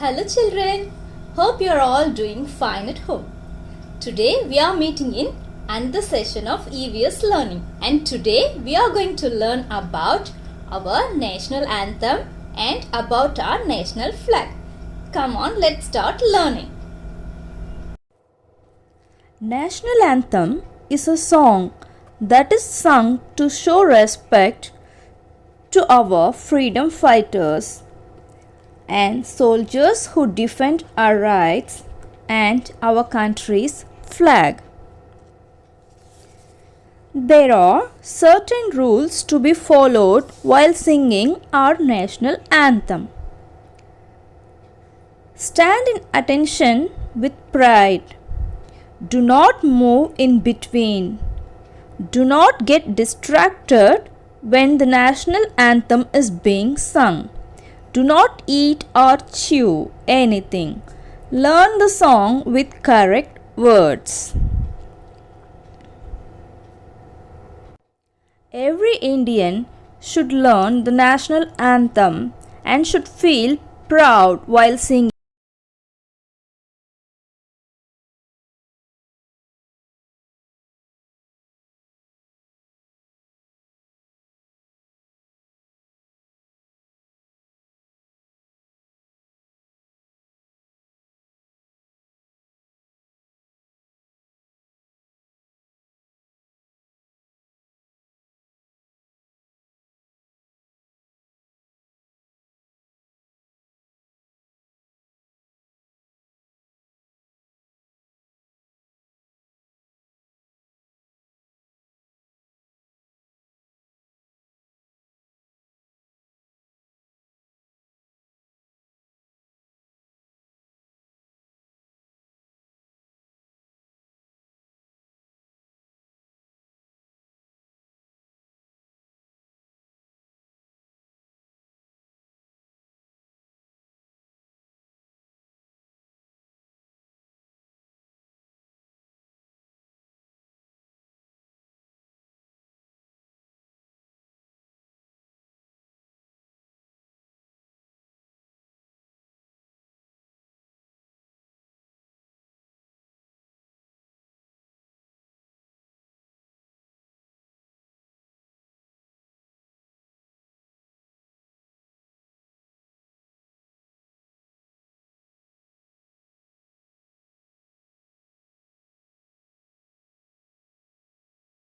Hello children, hope you are all doing fine at home. Today we are meeting in another session of EVS learning, and today we are going to learn about our national anthem and about our national flag. Come on, let's start learning. National anthem is a song that is sung to show respect to our freedom fighters and soldiers who defend our rights and our country's flag. There are certain rules to be followed while singing our national anthem. Stand in attention with pride. Do not move in between. Do not get distracted when the national anthem is being sung. Do not eat or chew anything. Learn the song with correct words. Every Indian should learn the national anthem and should feel proud while singing.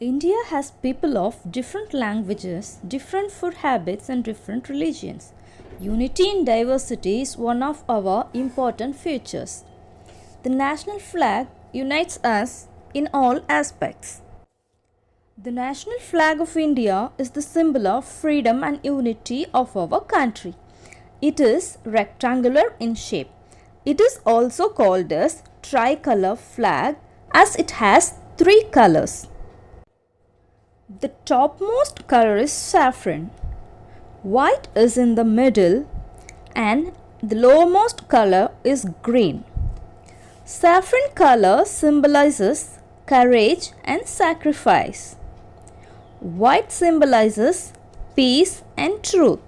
India has people of different languages, different food habits, and different religions. Unity in diversity is one of our important features. The national flag unites us in all aspects. The national flag of India is the symbol of freedom and unity of our country. It is rectangular in shape. It is also called as tricolor flag as it has three colors. The topmost color is saffron. White is in the middle and the lowermost color is green. Saffron color symbolizes courage and sacrifice. White symbolizes peace and truth,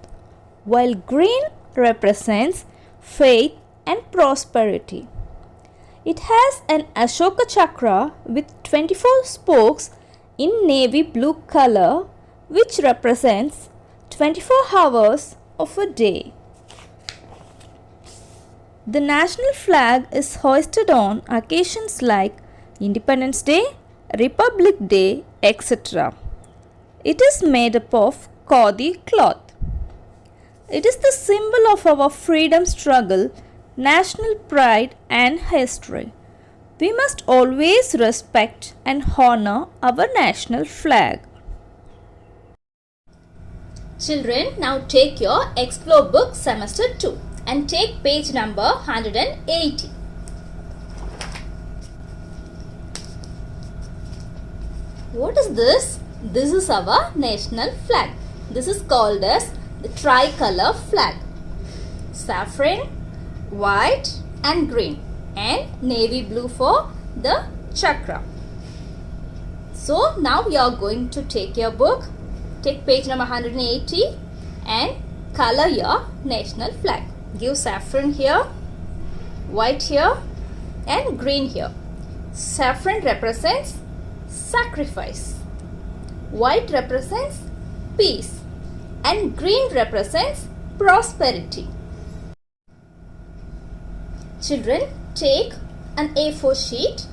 while green represents faith and prosperity. It has an Ashoka chakra with 24 spokes in navy blue color, which represents 24 hours of a day. The national flag is hoisted on occasions like Independence Day, Republic Day, etc. It is made up of khadi cloth. It is the symbol of our freedom struggle, national pride, and history. We must always respect and honor our national flag. Children, now take your Explore book semester 2 and take page number 180. What is this? This is our national flag. This is called as the tricolor flag. Saffron, white and green, and navy blue for the chakra. So now you are going to take your book, take page number 180 and color your national flag. Give saffron here white here and green here. Saffron represents sacrifice. White represents peace and green represents prosperity. Children, take an A4 sheet,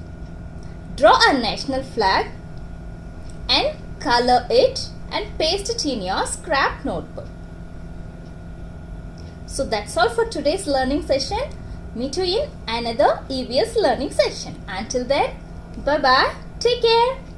draw a national flag and color it and paste it in your scrap notebook. So that's all for today's learning session. Meet you in another EVS learning session. Until then, bye bye. Take care.